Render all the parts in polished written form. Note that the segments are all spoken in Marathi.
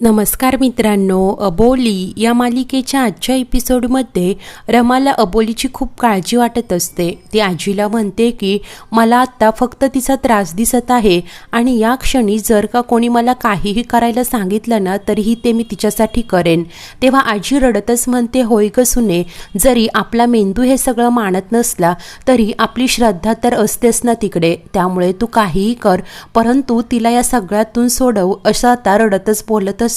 नमस्कार मित्रांनो, अबोली या मालिकेच्या आजच्या एपिसोडमध्ये रमाला अबोलीची खूप काळजी वाटत असते. ती आजीला म्हणते की मला आत्ता फक्त तिचा त्रास दिसत आहे आणि या क्षणी जर का कोणी मला काहीही करायला सांगितलं ना तरीही ते मी तिच्यासाठी करेन. तेव्हा आजी रडतच म्हणते, होय ग सुने, जरी आपला मेंदू हे सगळं मानत नसला तरी आपली श्रद्धा तर असतेच ना तिकडे, त्यामुळे तू काहीही कर परंतु तिला या सगळ्यातून सोडव, असं आता रडतच बोलत असते.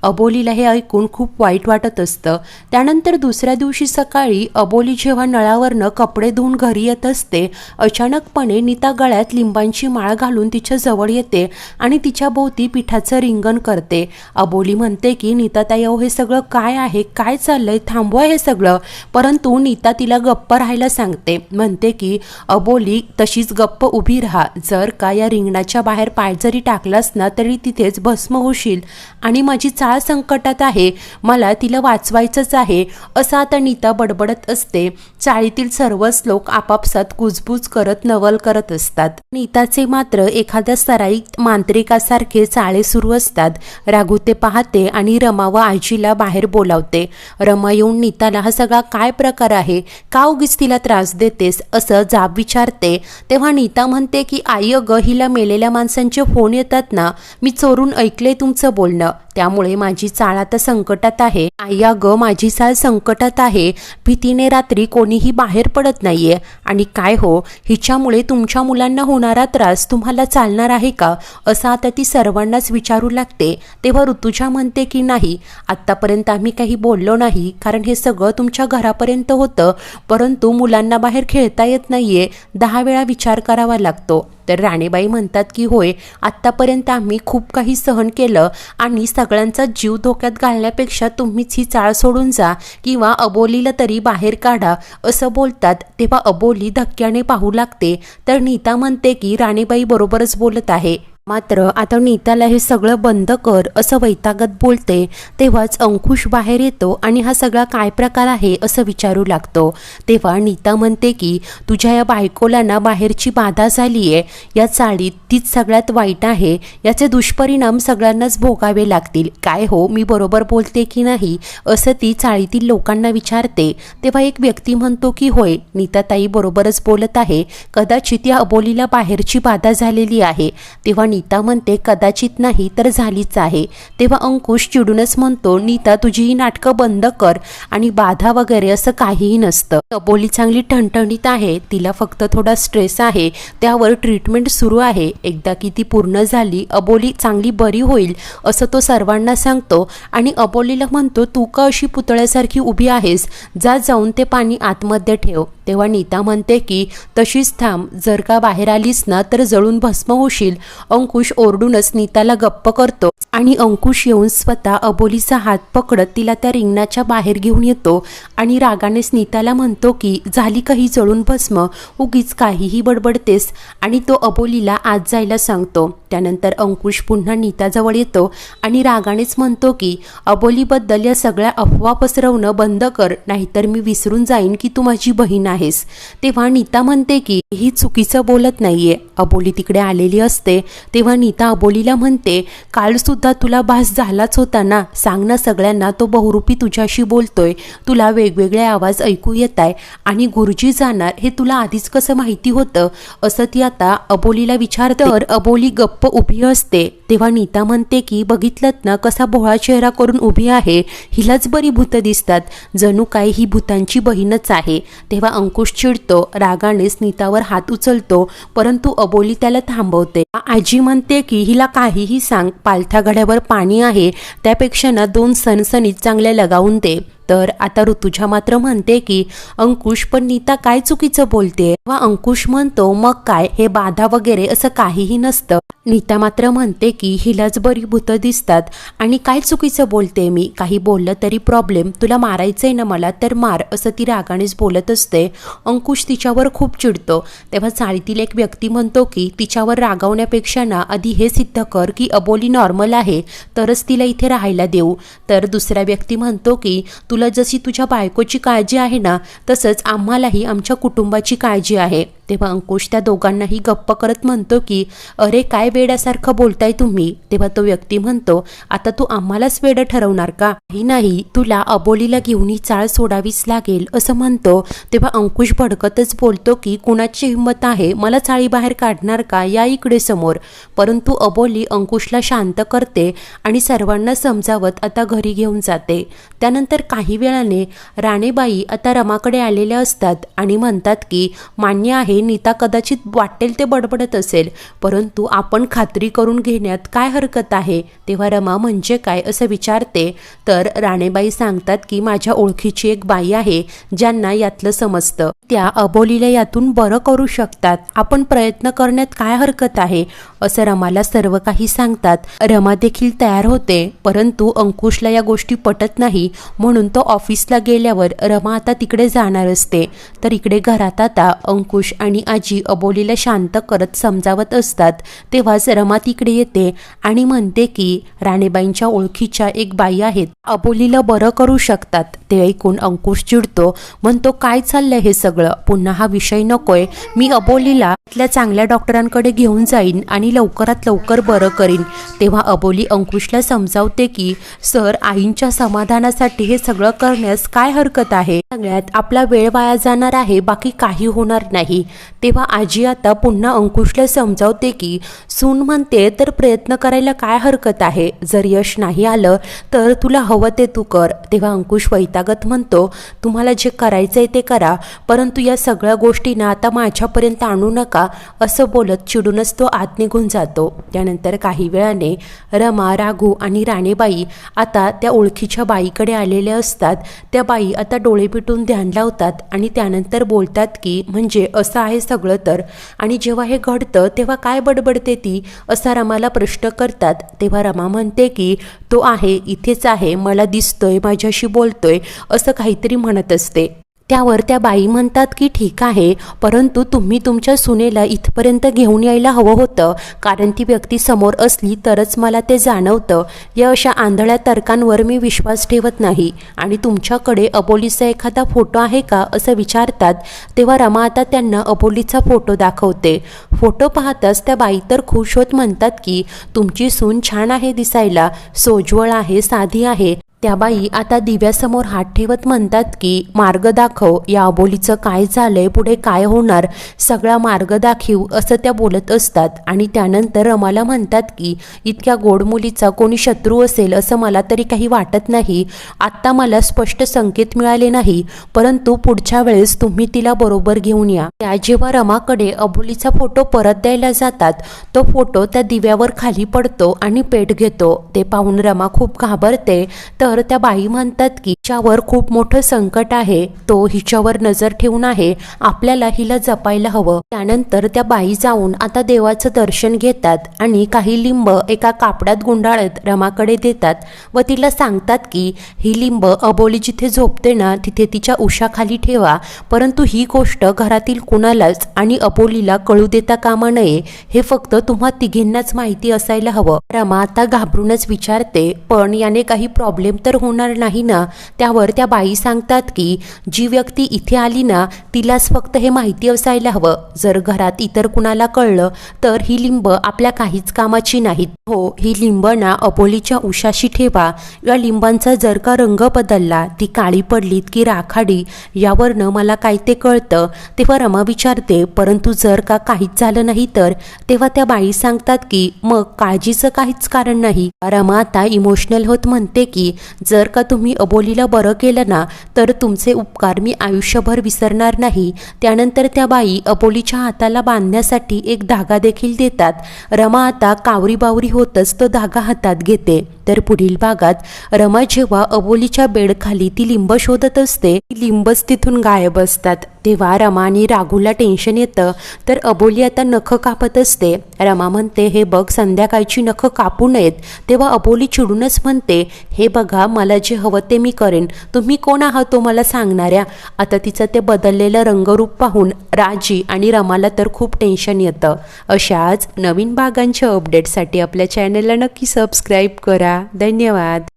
अबोलीला हे ऐकून खूप वाईट वाटत असतं. त्यानंतर दुसऱ्या दिवशी सकाळी अबोली जेव्हा नळावरनं कपडे धुवून घरी येत असते, अचानकपणे नीता गळ्यात लिंबांची माळ घालून तिच्या जवळ येते आणि तिच्या भोवती पिठाचं रिंगण करते. अबोली म्हणते की नीता ताई, हे सगळं काय आहे, काय चाललंय, थांबवा हे सगळं. परंतु नीता तिला गप्प राहायला सांगते. म्हणते की अबोली तशीच गप्प उभी राहा, जर का या रिंगणाच्या बाहेर पाय जरी टाकलास ना तरी तिथेच भस्म होशील आणि माझी चाळ संकटात आहे, मला तिला वाचवायचंच आहे, असं आता नीता बडबडत असते. चाळीतील सर्वच लोक आपापसात कुजबूज करत नवल करत असतात. नीताचे मात्र एखाद्या सराईत मांत्रिकासारखे चाळे सुरू असतात. राघू ते पाहते आणि रमा व आजीला बाहेर बोलावते. रमा येऊन नीताला हा सगळा काय प्रकार आहे, का उगीच तिला त्रास देतेस, असं जाब विचारते. तेव्हा नीता म्हणते की आई अगं, हिला मेलेल्या माणसांचे फोन येतात ना, मी चोरून ऐकले तुमचं बोलणं, त्यामुळे माझी चाळ आता संकटात आहे. आई अगं, माझी चाळ संकटात आहे, भीतीने रात्री कोणीही बाहेर पडत नाहीये. आणि काय हो, हिच्यामुळे तुमच्या मुलांना होणारा त्रास तुम्हाला चालणार आहे का, असं आता ती सर्वांनाच विचारू लागते. तेव्हा ऋतुजा म्हणते की नाही, आत्तापर्यंत आम्ही काही बोललो नाही, कारण हे सगळं तुमच्या घरापर्यंत होतं, परंतु मुलांना बाहेर खेळता येत नाहीये, 10 वेळा विचार करावा लागतो. तर राणेबाई म्हणतात की होय, आत्तापर्यंत आम्ही खूप काही सहन केलं आणि सगळ्यांचा जीव धोक्यात घालण्यापेक्षा तुम्हीच ही चाळ सोडून जा किंवा अबोलीला तरी बाहेर काढा, असं बोलतात. तेव्हा अबोली धक्क्याने पाहू लागते. तर नीता म्हणते की राणेबाई बरोबरच बोलत आहे, मात्र आता नीताला हे सगळं बंद कर, असं वैतागत बोलते. तेव्हाच अंकुश बाहेर येतो आणि हा सगळा काय प्रकार आहे असं विचारू लागतो. तेव्हा नीता म्हणते की तुझ्या या बायकोला ना बाहेरची बाधा झाली आहे, या चाळीत तीच सगळ्यात वाईट आहे, याचे दुष्परिणाम सगळ्यांनाच भोगावे लागतील. काय हो, मी बरोबर बोलते की नाही, असं ती चाळीतील लोकांना विचारते. तेव्हा एक व्यक्ती म्हणतो की होय, नीताताई बरोबरच बोलत आहे, कदाचित या अबोलीला बाहेरची बाधा झालेली आहे. तेव्हा नीता म्हणते कदाचित नाही तर झालीच आहे. तेव्हा अंकुश चिडूनच म्हणतो, नीता तुझी ही नाटकं बंद कर आणि बाधा वगैरे असं काहीही नसतं. अबोली चांगली ठणठणीत आहे, तिला फक्त थोडा स्ट्रेस आहे, त्यावर ट्रीटमेंट सुरू आहे, एकदा की ती पूर्ण झाली अबोली चांगली बरी होईल, असं तो सर्वांना सांगतो. आणि अबोलीला म्हणतो, तू का अशी पुतळ्यासारखी उभी आहेस, जा जाऊन ते पाणी आतमध्ये ठेव. तेव्हा नीता म्हणते की तशीच थांब, जर का बाहेर आलीस ना तर जळून भस्म होशील. अंकुश ओरडूनच नीताला गप्प करतो आणि अंकुश येऊन स्वतः अबोलीचा हात पकडत तिला त्या रिंगणाच्या बाहेर घेऊन येतो आणि रागानेच नीताला म्हणतो की झाली काही जळून भस्म, उगीच काहीही बडबडतेस, आणि तो अबोलीला आत जायला सांगतो. त्यानंतर अंकुश पुन्हा नीताजवळ येतो आणि रागानेच म्हणतो की अबोलीबद्दल या सगळ्या अफवा पसरवणं बंद कर, नाहीतर मी विसरून जाईन की तू माझी बहीण आहेस. तेव्हा नीता म्हणते की ही चुकीचं बोलत नाहीये. अबोली तिकडे आलेली असते. तेव्हा नीता अबोलीला म्हणते, काल सुद्धा तुला भास झालाच होता ना, सांग ना सगळ्यांना, तो बहुरूपी तुझ्याशी बोलतोय, तुला वेगवेगळे आवाज ऐकू येत आहे आणि गुरुजी जाणार हे तुला आधीच कसं माहिती होतं, असं ती आता अबोलीला विचारते. तर अबोली गप्प उभी असते. तेव्हा नीता म्हणते की बघितलत ना कसा भोळा चेहरा करून उभी आहे, हिलाच बरी भूत दिसतात, जणू काय ही भूतांची बहीणच आहे. तेव्हा अंकुश चिडतो, रागानेच नीतावर हात उचलतो, परंतु अबोली त्याला थांबवते. आजी म्हणते की हिला काहीही सांग, पालथ्या घड्यावर पाणी आहे, त्यापेक्षा ना 2 सणसणीत चांगल्या लगावून दे. तर आता ऋतुजा मात्र म्हणते की अंकुश, पण नीता काय चुकीचं बोलते. वा अंकुश म्हणतो, मग काय, हे बाधा वगैरे असं काहीही नसतं. नीता मात्र म्हणते की हिलाच बरी भूतं दिसतात आणि काय चुकीचं बोलते मी, काही बोललं तरी प्रॉब्लेम, तुला मारायचंय ना मला तर मार, असं ती रागानेच बोलत असते. अंकुश तिच्यावर खूप चिडतो. तेव्हा चाळीतील एक व्यक्ती म्हणतो की तिच्यावर रागावण्यापेक्षा ना आधी हे सिद्ध कर की अबोली नॉर्मल आहे, तरच तिला इथे राहायला देऊ. तर दुसरा व्यक्ती म्हणतो की तुला जशी तुझ्या बायकोची काळजी आहे ना, तसंच आम्हालाही आमच्या कुटुंबाची काळजी आहे. तेव्हा अंकुश त्या दोघांनाही गप्प करत म्हणतो की अरे काय वेड्यासारखं बोलताय तुम्ही. तेव्हा तो व्यक्ती म्हणतो आता तू आम्हालाच वेडं ठरवणार का. नाही तुला अबोलीला घेऊन ही चाळ सोडावीच लागेल असं म्हणतो. तेव्हा अंकुश भडकतच बोलतो की कुणाची हिंमत आहे मला चाळी बाहेर काढणार का, या इकडे समोर. परंतु अबोली अंकुशला शांत करते आणि सर्वांना समजावत आता घरी घेऊन जाते. त्यानंतर काही वेळाने राणेबाई आता रमाकडे आलेल्या असतात आणि म्हणतात की मान्य आहे नीता कदाचित वाटेल ते बडबडत असेल, परंतु आपण खात्री करून घेण्यात काय हरकत आहे. तेव्हा रमा म्हणजे काय असं विचारते. तर राणेबाई सांगतात की माझ्या ओळखीची एक बाई आहे ज्यांना यातलं समजतं, त्या अबोलीला यातून बरं करू शकतात, आपण प्रयत्न करण्यात काय हरकत आहे असं रमाला सर्व काही सांगतात. रमा देखील तयार होते, परंतु अंकुशला या गोष्टी पटत नाही म्हणून तो ऑफिसला गेल्यावर रमा आता तिकडे जाणार असते. तर इकडे घरात आता अंकुश आणि आजी अबोलीला शांत करत समजावत असतात. तेव्हाच रमा तिकडे येते आणि म्हणते की राणेबाईंच्या ओळखीच्या एक बाई आहेत, अबोलीला बरं करू शकतात. ते ऐकून अंकुश चिडतो, म्हणतो काय चाललंय हे सगळं, पुन्हा हा विषय नकोय, मी अबोलीला इथल्या चांगल्या डॉक्टरांकडे घेऊन जाईन आणि लवकरात लवकर बरं करीन. तेव्हा अबोली अंकुशला समजावते की सर आईंच्या समाधानासाठी हे सगळं करण्यास काय हरकत आहे, सगळ्यात आपला वेळ वाया जाणार आहे, बाकी काही होणार नाही. तेव्हा आजी आता पुन्हा अंकुशला समजावते की सून म्हणते तर प्रयत्न करायला काय हरकत आहे, जर यश नाही आलं तर तुला हवं ते तू कर. तेव्हा अंकुश वैतागत म्हणतो तुम्हाला जे करायचंय ते करा, परंतु या सगळ्या गोष्टींना आता माझ्यापर्यंत आणू नका असं बोलत चिडूनच तो आत निघून जातो. त्यानंतर काही वेळाने रमा, राघू आणि राणेबाई आता त्या ओळखीच्या बाईकडे आलेल्या असतात. त्या बाई आता डोळे पिटून ध्यान लावतात आणि त्यानंतर बोलतात की म्हणजे असं आहे सगळं तर, आणि जेव्हा हे घडतं तेव्हा काय बडबडते ती असा रमाला प्रश्न करतात. तेव्हा रमा म्हणते की तो आहे इथेच आहे, मला दिसतोय, माझ्याशी बोलतोय असं काहीतरी म्हणत असते. त्यावर त्या बाई म्हणतात की ठीक आहे, परंतु तुम्ही तुमच्या सुनेला इथपर्यंत घेऊन यायला हवं होतं, कारण ती व्यक्ती समोर असली तरच मला ते जाणवतं. या अशा आंधळ्या तर्कांवर मी विश्वास ठेवत नाही. आणि तुमच्याकडे अबोलीचा एखादा फोटो आहे का असं विचारतात. तेव्हा रमा आता त्यांना अबोलीचा फोटो दाखवते. फोटो पाहताच त्या बाई तर खुश होत म्हणतात की तुमची सून छान आहे दिसायला, सोज्वळ आहे, साधी आहे. त्या बाई आता दिव्यासमोर हात ठेवत म्हणतात की मार्ग दाखव, या अबोलीचं काय झालंय, पुढे काय होणार, सगळा मार्ग दाखव असं त्या बोलत असतात. आणि त्यानंतर रमाला म्हणतात की इतक्या गोड मुलीचा कोणी शत्रू असेल असं मला तरी काही वाटत नाही. आत्ता मला स्पष्ट संकेत मिळाले नाही, परंतु पुढच्या वेळेस तुम्ही तिला बरोबर घेऊन या. त्या जेव्हा रमाकडे अबोलीचा फोटो परत द्यायला जातात, तो फोटो त्या दिव्यावर खाली पडतो आणि पेट घेतो. ते पाहून रमा खूप घाबरते. तर त्या बाई म्हणतात की हिच्यावर खूप मोठं संकट आहे, तो हिच्यावर नजर ठेवून आहे, आपल्याला हिला जपायला हवं. त्यानंतर त्या बाई जाऊन आता देवाचं दर्शन घेतात आणि काही लिंब एका कापडात गुंडाळत रमाकडे देतात व तिला सांगतात की ही लिंब अबोली जिथे झोपते ना तिथे तिच्या उशाखाली ठेवा, परंतु ही गोष्ट घरातील कुणालाच आणि अबोलीला कळू देता कामा नये, हे फक्त तुम्हा तिघींनाच माहिती असायला हवं. रमा आता घाबरूनच विचारते पण याने काही प्रॉब्लेम तर होणार नाही ना. त्यावर त्या बाई सांगतात की जी व्यक्ती इथे आली ना तिलाच फक्त हे माहिती असायला हवं, जर घरात इतर कुणाला कळलं तर ही लिंब आपल्या काहीच कामाची नाहीत. हो, ही लिंब ना अबोलीच्या उशाशी ठेवा. या लिंबांचा जर का रंग बदलला, ती काळी पडलीत की राखाडी, यावरनं मला काय ते कळतं. तेव्हा रमा विचारते परंतु जर का काहीच झालं नाही तर. तेव्हा त्या बाई सांगतात की मग काळजीचं काहीच कारण नाही. रमा आता इमोशनल होत म्हणते की जर का तुम्ही अबोलीला बरं केलं ना तर तुमचे उपकार मी आयुष्यभर विसरणार नाही. त्यानंतर त्या बाई अबोलीच्या हाताला बांधण्यासाठी एक धागा देखील देतात. रमा आता कावरी बावरी होतच तो धागा हातात घेते. तर पुढील भागात रमा जेव्हा अबोलीच्या बेडखाली ती लिंब शोधत असते, ती लिंबच तिथून गायब असतात. तेव्हा रमा आणि राघूला टेन्शन येतं. तर अबोली आता नखं कापत असते. रमा म्हणते हे बघ संध्याकाळची नखं कापू नयेत. तेव्हा अबोली चिडूनच म्हणते हे बघा मला जे हवं ते मी करेन, तुम्ही कोण आहात तो मला सांगणाऱ्या. आता तिचं ते बदललेलं रंगरूप पाहून राजी आणि रमाला तर खूप टेन्शन येतं. अशाच नवीन भागांच्या अपडेटसाठी आपल्या चॅनलला नक्की सबस्क्राईब करा. धन्यवाद.